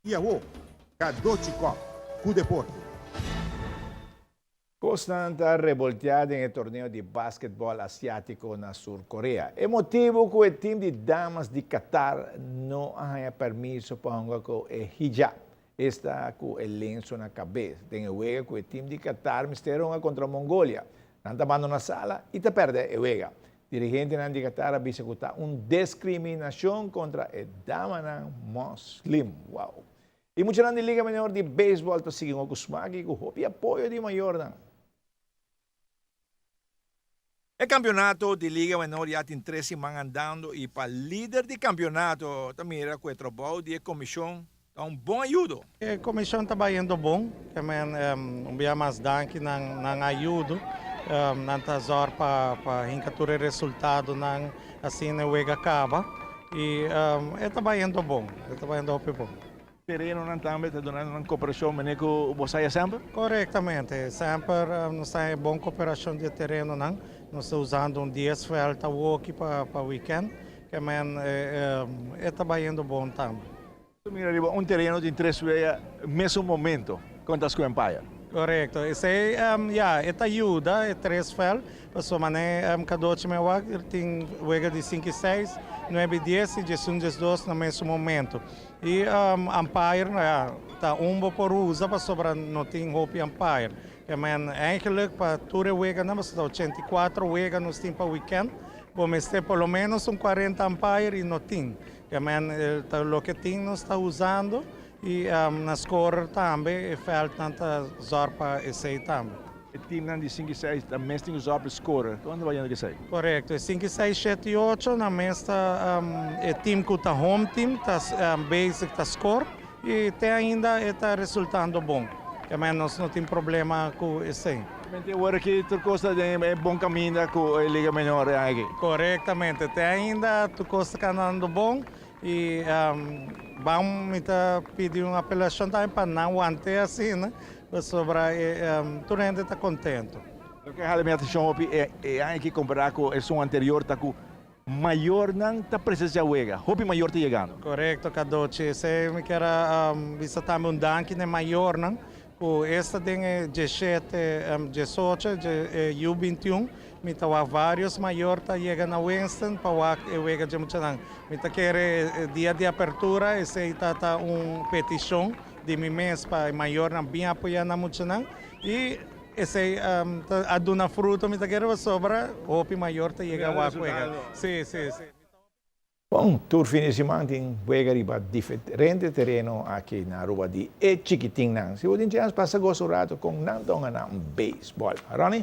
Iaô, Cadochicó, cu deporte. Constante revolteada em torneio de basquetebol asiático na Sul-Coreia. É motivo que o time de damas de Qatar não ganha permisso para jogar com o hijab. Está com o lenço na cabeça. Tem o juego com o time de Qatar, misteram contra a Mongólia. Não está na sala e está perde o juego. Dirigente de Qatar avisa que está uma discriminação contra a dama muslim. Wow. E muitos da Liga Menor de Beisebol estão seguindo com o SMAC com o apoio de maior. O campeonato de Liga Menor já tem 3 semanas andando e para líder de campeonato também era com o trabalho de comissão, é um bom ajuda. A comissão está indo bom, também dia mais danke na ajuda, não tá zor para encarar resultado não assim o jogo acaba e está indo bom, está indo bom. Terreno não também está dando uma cooperação com você sempre? Corretamente, sempre nós temos boa cooperação de terreno não, nós estamos usando 10 felta walk para weekend, também está indo bom também. Mira, um terreno de 3 vezes mesmo momento contra as Empire. Correto. Isso esta ajuda, é 3 fel, mas mané cada outro meu tem joga de 5 e 6, 9 e 10 e 11 e 12 no mesmo momento. E Empire está por usa para sobra não tem Hope Empire. Men eigenlijk para toda joga não, mas 84 joga nos tem para weekend, vamos ter pelo menos 40 Empire e não tem. Men o que tem nós está usando e na score também falta tanta zorpa esse também. O time de 5 e 6 também tem os para score. Quando vai que sai? Correto. 5 e 6, 7 e 8 na mesta é time que está home team, está basic, está score e até ainda está resultando bom. Também nós não temos problema com esse. Tem hora que tu costa é bom caminho com a Liga Menor aqui. Corretamente. Até ainda tu costa caminhando bom e vamos pedir uma apelação também para não manter assim, né? Sobre todo mundo está contente. O que a minha atenção é que comparar com o som anterior, está com maior não está precisando de jogar. Hope maior está chegando. Correto, Cadoci. Se me quer visitar um danque de maior, não? O esta tem 17, 18, U21, me tá vários maior tá chegando na Winston para o jogar de muito não. Me tá quer dia de abertura, esse tá petição de mim mês para maior não bem apoiar na muito não e esse aduna fruto me tá quer sobra, hope maior tá chegando a jogar. Sim. Bom, tour fim de semana tem jogar para diferente terreno aqui na rua de Chiquitinho. Se você tem chance, passa a gostar com não um beisebol. Ronnie?